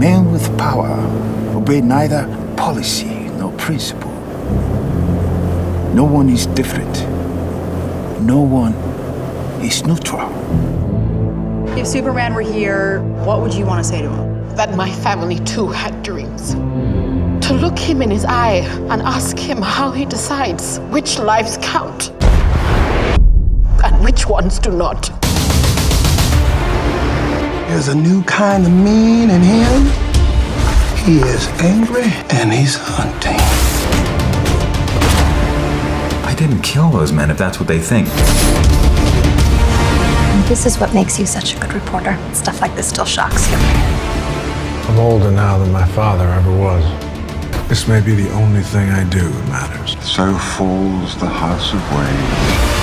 Men with power obey neither policy nor principle. No one is different. No one is neutral. If Superman were here, what would you want to say to him? That my family too had dreams. To look him in his eye and ask him how he decides which lives count and which ones do not. There's a new kind of mean in him. He is angry and he's hunting. I didn't kill those men if that's what they think. This is what makes you such a good reporter. Stuff like this still shocks you. I'm older now than my father ever was. This may be the only thing I do that matters. So falls the House of Wayne.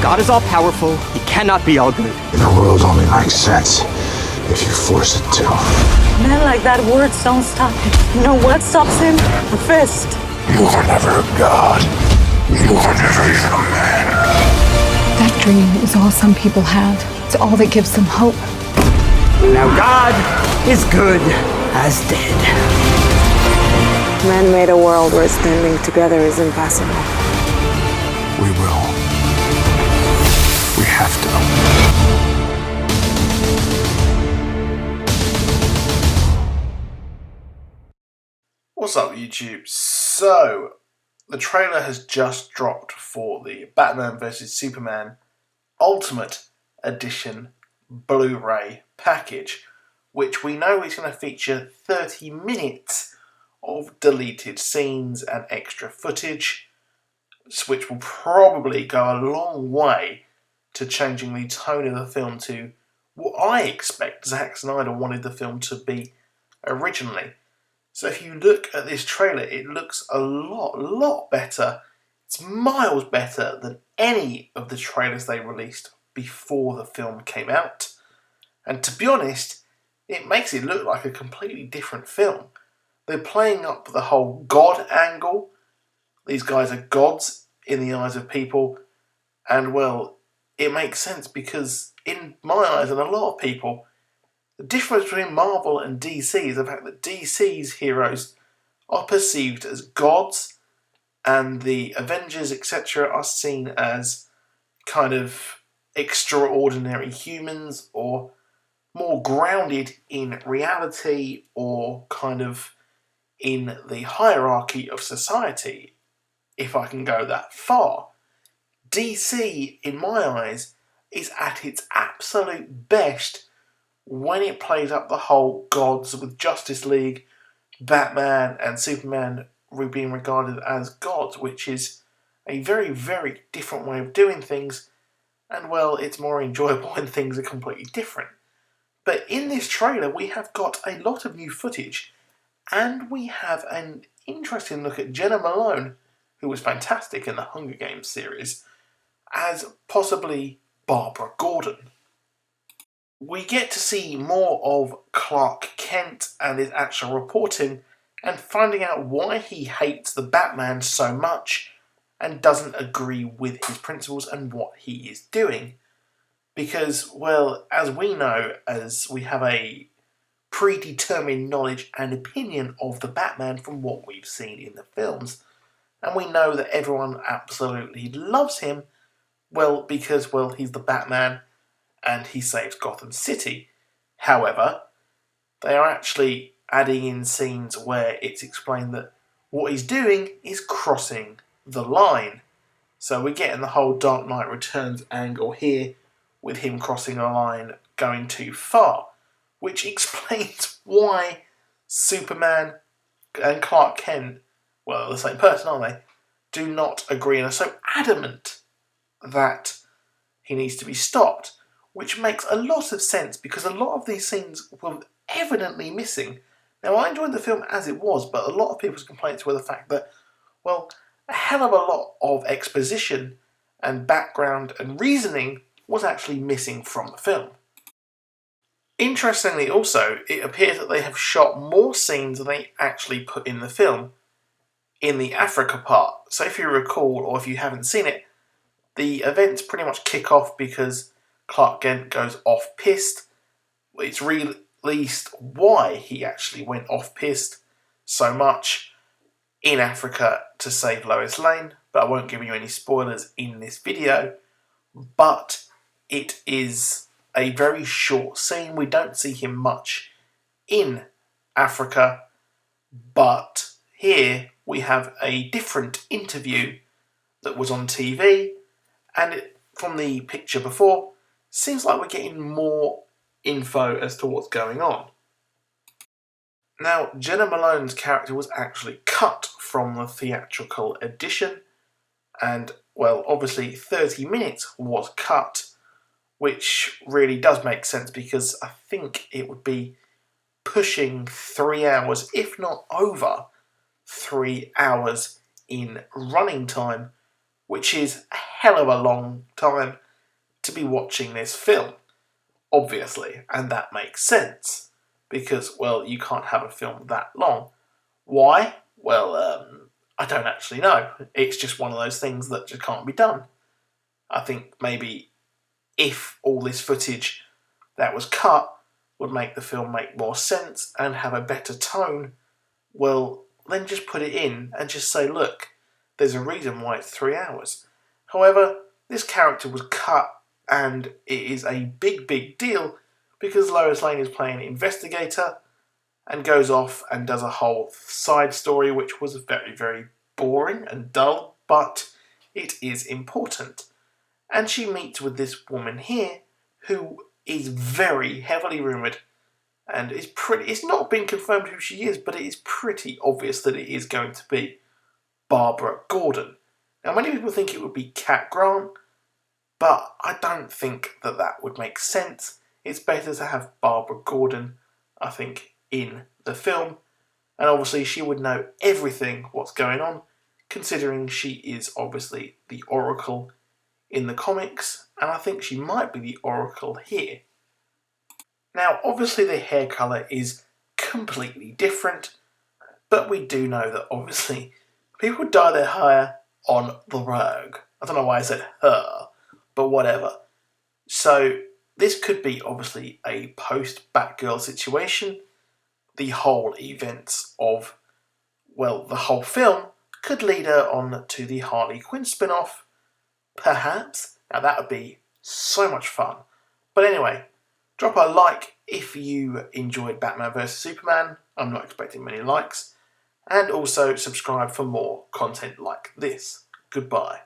God is all-powerful. He cannot be all good. The world only makes sense if you force it to. Men like that, words don't stop him. You know what stops him? A fist. You were never a god. You were never even a man. That dream is all some people have. It's all that gives them hope. Now God is good as dead. Men made a world where standing together is impossible. We will. We have to. What's up, YouTube? So, the trailer has just dropped for the Batman vs Superman Ultimate Edition Blu-ray package, which we know is going to feature 30 minutes of deleted scenes and extra footage, which will probably go a long way to changing the tone of the film to what I expect Zack Snyder wanted the film to be originally. So if you look at this trailer, it looks a lot better. It's miles better than any of the trailers they released before the film came out. And to be honest, it makes it look like a completely different film. They're playing up the whole God angle. These guys are gods in the eyes of people. And well, it makes sense because in my eyes and a lot of people, the difference between Marvel and DC is the fact that DC's heroes are perceived as gods and the Avengers, etc., are seen as kind of extraordinary humans or more grounded in reality or kind of in the hierarchy of society, if I can go that far. DC, in my eyes, is at its absolute best when it plays up the whole gods with Justice League, Batman and Superman being regarded as gods, which is a very, very different way of doing things, and well, it's more enjoyable when things are completely different. But in this trailer we have got a lot of new footage, and we have an interesting look at Jenna Malone, who was fantastic in the Hunger Games series, as possibly Barbara Gordon. We get to see more of Clark Kent and his actual reporting and finding out why he hates the Batman so much and doesn't agree with his principles and what he is doing. Because, well, as we know, as we have a predetermined knowledge and opinion of the Batman from what we've seen in the films, and we know that everyone absolutely loves him, well, because, well, he's the Batman and he saves Gotham City. However, they are actually adding in scenes where it's explained that what he's doing is crossing the line. So we're getting the whole Dark Knight Returns angle here, with him crossing a line going too far, which explains why Superman and Clark Kent, well, the same person, aren't they, do not agree and are so adamant that he needs to be stopped. Which makes a lot of sense because a lot of these scenes were evidently missing. Now, I enjoyed the film as it was, but a lot of people's complaints were the fact that, well, a hell of a lot of exposition and background and reasoning was actually missing from the film. Interestingly also, it appears that they have shot more scenes than they actually put in the film in the Africa part. So if you recall, or if you haven't seen it, the events pretty much kick off because Clark Kent goes off-piste it's released why he actually went off-piste so much in Africa to save Lois Lane, but I won't give you any spoilers in this video. But it is a very short scene. We don't see him much in Africa, but here we have a different interview that was on TV, and from the picture before, seems like we're getting more info as to what's going on. Now, Jenna Malone's character was actually cut from the theatrical edition, and, well, obviously 30 minutes was cut, which really does make sense because I think it would be pushing 3 hours, if not over 3 hours in running time, which is a hell of a long time to be watching this film, obviously, and that makes sense because, well, you can't have a film that long. Why? Well, I don't actually know. It's just one of those things that just can't be done. I think maybe if all this footage that was cut would make the film make more sense and have a better tone, well, then just put it in and just say, look, there's a reason why it's 3 hours. However, this character was cut, and it is a big, big deal because Lois Lane is playing an investigator and goes off and does a whole side story which was very, very boring and dull, but it is important. And she meets with this woman here who is very heavily rumoured and is pretty, it's not been confirmed who she is, but it is pretty obvious that it is going to be Barbara Gordon. Now, many people think it would be Cat Grant, but I don't think that that would make sense. It's better to have Barbara Gordon, I think, in the film. And obviously she would know everything what's going on, considering she is obviously the Oracle in the comics, and I think she might be the Oracle here. Now, obviously the hair colour is completely different, but we do know that obviously people dye their hair on the rogue. I don't know why I said her, but whatever. So this could be obviously a post-Batgirl situation. The whole events of, well, the whole film could lead her on to the Harley Quinn spin-off, perhaps. Now that would be so much fun. But anyway, drop a like if you enjoyed Batman vs Superman. I'm not expecting many likes. And also subscribe for more content like this. Goodbye.